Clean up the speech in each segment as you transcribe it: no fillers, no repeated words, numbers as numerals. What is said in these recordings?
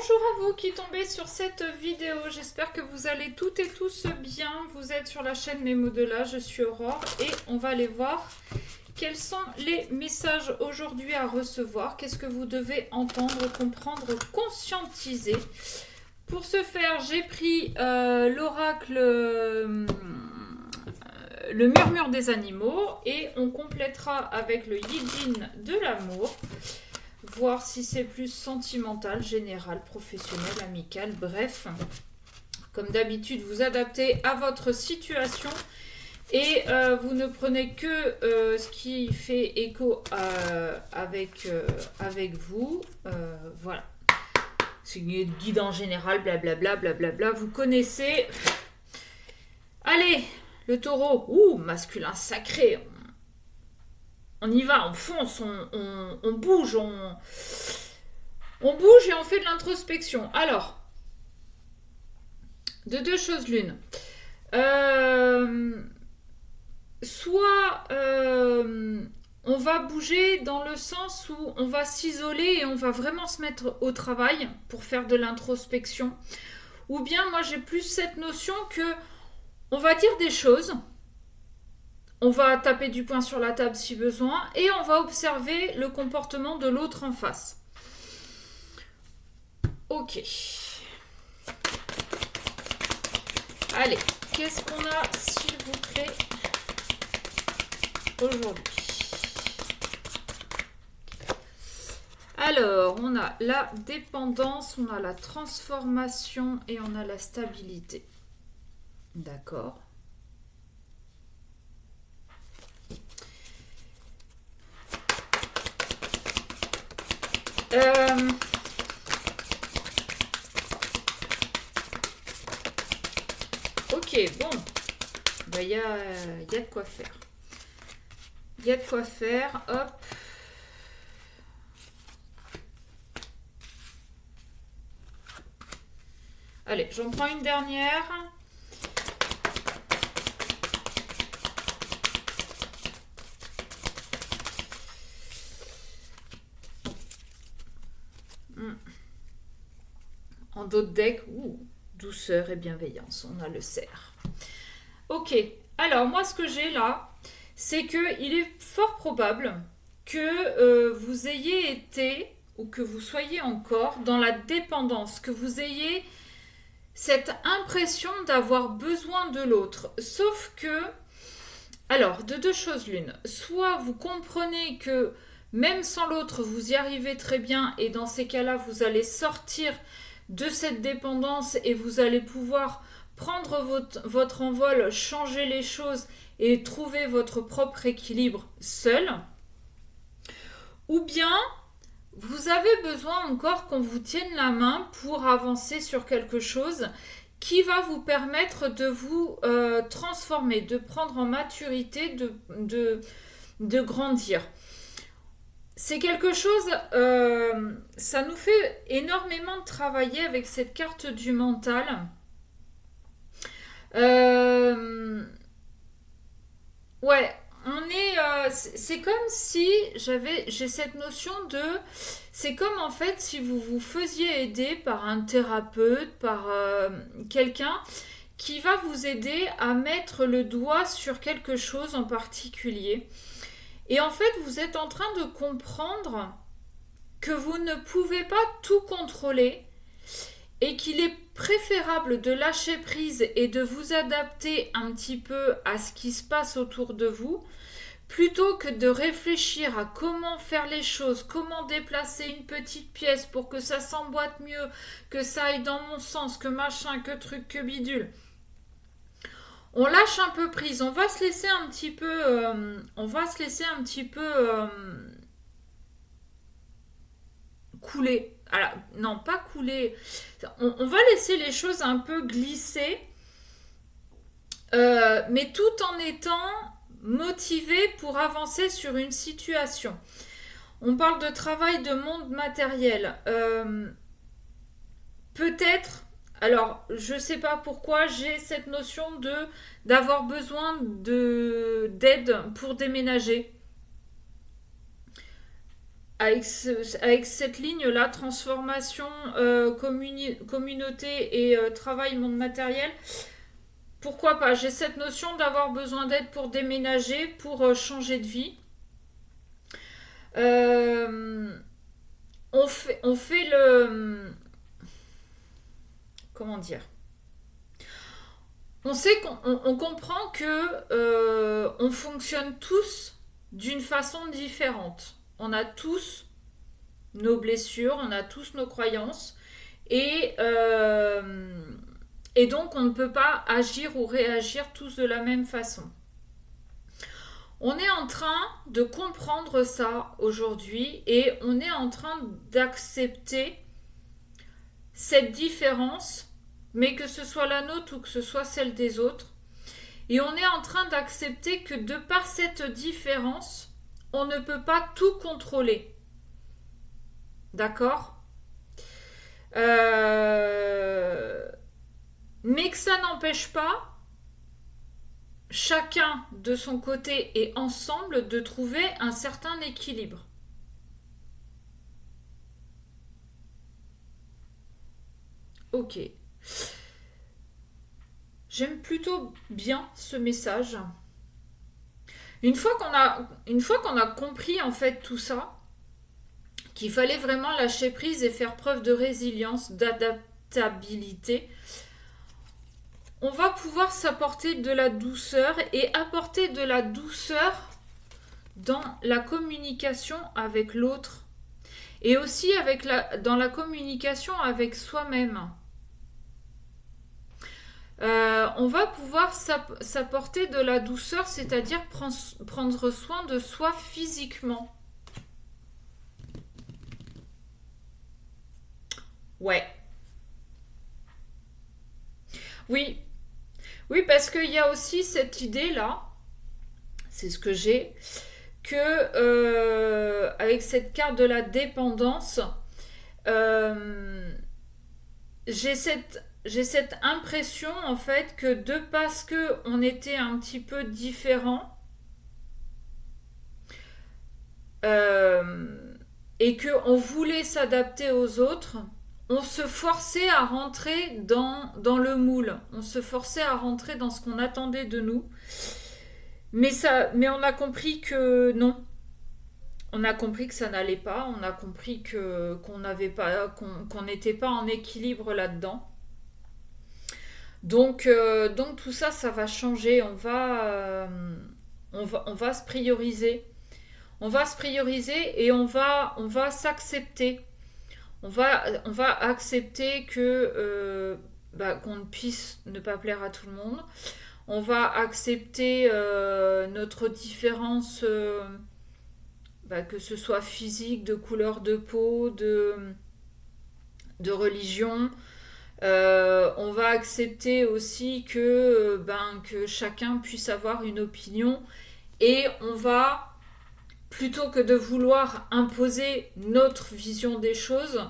Bonjour à vous qui tombez sur cette vidéo, j'espère que vous allez toutes et tous bien. Vous êtes sur la chaîne Mémo de là, je suis Aurore et on va aller voir quels sont les messages aujourd'hui à recevoir. Qu'est-ce que vous devez entendre, comprendre, conscientiser. Pour ce faire, j'ai pris l'oracle le murmure des animaux et on complétera avec le Yijin de l'amour. Voir si c'est plus sentimental, général, professionnel, amical, bref. Comme d'habitude, vous adaptez à votre situation et vous ne prenez que ce qui fait écho avec vous. Voilà. C'est une guide en général, blablabla, blablabla. Vous connaissez. Allez, le taureau. Ouh, masculin sacré. On y va, on fonce, on bouge, on bouge et on fait de l'introspection. Alors, de deux choses l'une. Soit on va bouger dans le sens où on va s'isoler et on va vraiment se mettre au travail pour faire de l'introspection. Ou bien moi j'ai plus cette notion que on va dire des choses. On va taper du poing sur la table si besoin et on va observer le comportement de l'autre en face. Ok. Allez, qu'est-ce qu'on a, s'il vous plaît, aujourd'hui? Alors, on a la dépendance, on a la transformation et on a la stabilité. D'accord. Ok, bon, il y a de quoi faire. Il y a de quoi faire, hop. Allez, j'en prends une dernière. En d'autres decks, douceur et bienveillance, on a le cerf. Ok, alors moi ce que j'ai là, c'est que il est fort probable que vous ayez été, ou que vous soyez encore, dans la dépendance, que vous ayez cette impression d'avoir besoin de l'autre. Sauf que, alors, de deux choses l'une, soit vous comprenez que même sans l'autre, vous y arrivez très bien, et dans ces cas-là, vous allez sortir de cette dépendance et vous allez pouvoir prendre votre envol, changer les choses et trouver votre propre équilibre seul. Ou bien, vous avez besoin encore qu'on vous tienne la main pour avancer sur quelque chose qui va vous permettre de vous transformer, de prendre en maturité, de grandir. C'est quelque chose, ça nous fait énormément travailler avec cette carte du mental. Ouais, c'est comme si j'ai cette notion de, c'est comme en fait si vous vous faisiez aider par un thérapeute, par quelqu'un qui va vous aider à mettre le doigt sur quelque chose en particulier. Et en fait, vous êtes en train de comprendre que vous ne pouvez pas tout contrôler et qu'il est préférable de lâcher prise et de vous adapter un petit peu à ce qui se passe autour de vous, plutôt que de réfléchir à comment faire les choses, comment déplacer une petite pièce pour que ça s'emboîte mieux, que ça aille dans mon sens, que machin, que truc, que bidule. On lâche un peu prise, on va se laisser un petit peu, couler. Alors, non, pas couler. On va laisser les choses un peu glisser, mais tout en étant motivé pour avancer sur une situation. On parle de travail de monde matériel. Peut-être. Alors, je ne sais pas pourquoi j'ai cette notion d'avoir besoin d'aide pour déménager. avec cette ligne-là, transformation, communauté et travail, monde matériel, pourquoi pas? J'ai cette notion d'avoir besoin d'aide pour déménager, pour changer de vie. Euh, on fait le... Comment dire? On sait qu'on comprend que on fonctionne tous d'une façon différente. On a tous nos blessures, on a tous nos croyances et, et donc on ne peut pas agir ou réagir tous de la même façon. On est en train de comprendre ça aujourd'hui et on est en train d'accepter cette différence, mais que ce soit la nôtre ou que ce soit celle des autres. Et on est en train d'accepter que de par cette différence, on ne peut pas tout contrôler. D'accord? Mais que ça n'empêche pas chacun de son côté et ensemble de trouver un certain équilibre. Ok. J'aime plutôt bien ce message. Une fois qu'on a compris en fait tout ça, qu'il fallait vraiment lâcher prise et faire preuve de résilience, d'adaptabilité, on va pouvoir s'apporter de la douceur et apporter de la douceur dans la communication avec l'autre et aussi dans la communication avec soi-même. On va pouvoir s'apporter de la douceur, c'est-à-dire prendre soin de soi physiquement. Ouais. Oui. Oui, parce qu'il y a aussi cette idée-là, c'est ce que j'ai, que avec cette carte de la dépendance, j'ai cette impression en fait que parce que on était un petit peu différent et que on voulait s'adapter aux autres, on se forçait à rentrer dans le moule, on se forçait à rentrer dans ce qu'on attendait de nous, mais on a compris que non. On a compris que ça n'allait pas, on a compris qu'on n'était pas en équilibre là-dedans. Donc tout ça, ça va changer. On va se prioriser. On va se prioriser et on va s'accepter. On va accepter qu'on ne puisse ne pas plaire à tout le monde. On va accepter notre différence, que ce soit physique, de couleur de peau, de religion. On va accepter aussi que chacun puisse avoir une opinion et on va, plutôt que de vouloir imposer notre vision des choses,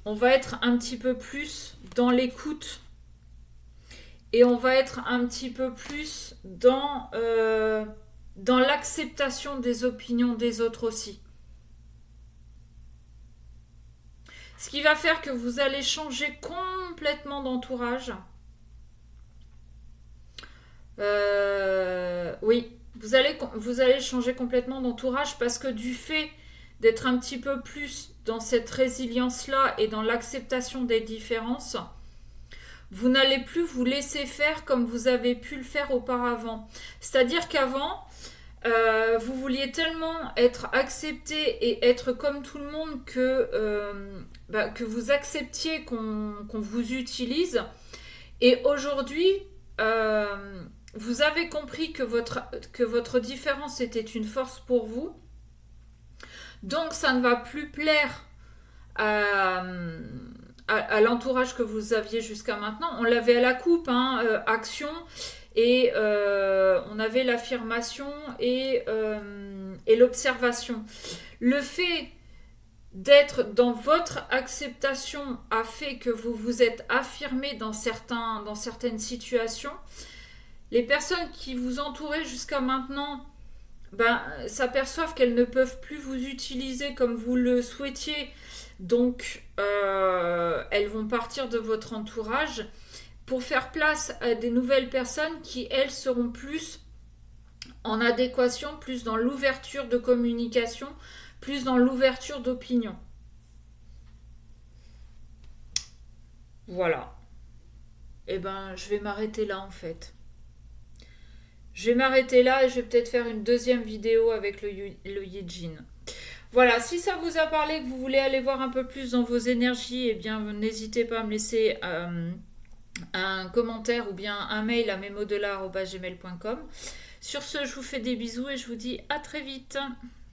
on va être un petit peu plus dans l'écoute et on va être un petit peu plus dans l'acceptation des opinions des autres aussi. Ce qui va faire que vous allez changer complètement d'entourage. Oui, vous allez changer complètement d'entourage parce que du fait d'être un petit peu plus dans cette résilience-là et dans l'acceptation des différences, vous n'allez plus vous laisser faire comme vous avez pu le faire auparavant. C'est-à-dire qu'avant, vous vouliez tellement être accepté et être comme tout le monde que vous acceptiez qu'on vous utilise. Et aujourd'hui, vous avez compris que votre différence était une force pour vous. Donc ça ne va plus plaire à l'entourage que vous aviez jusqu'à maintenant. On l'avait à la coupe, action. Et on avait l'affirmation et l'observation. Le fait d'être dans votre acceptation a fait que vous vous êtes affirmé dans certaines situations. Les personnes qui vous entouraient jusqu'à maintenant s'aperçoivent qu'elles ne peuvent plus vous utiliser comme vous le souhaitiez. Donc, elles vont partir de votre entourage pour faire place à des nouvelles personnes qui, elles, seront plus en adéquation, plus dans l'ouverture de communication, plus dans l'ouverture d'opinion. Voilà. Et je vais m'arrêter là en fait. Je vais m'arrêter là et je vais peut-être faire une deuxième vidéo avec le Yijin. Voilà, si ça vous a parlé, que vous voulez aller voir un peu plus dans vos énergies, eh bien n'hésitez pas à me laisser un commentaire ou bien un mail à memodelà@gmail.com. Sur ce, je vous fais des bisous et je vous dis à très vite.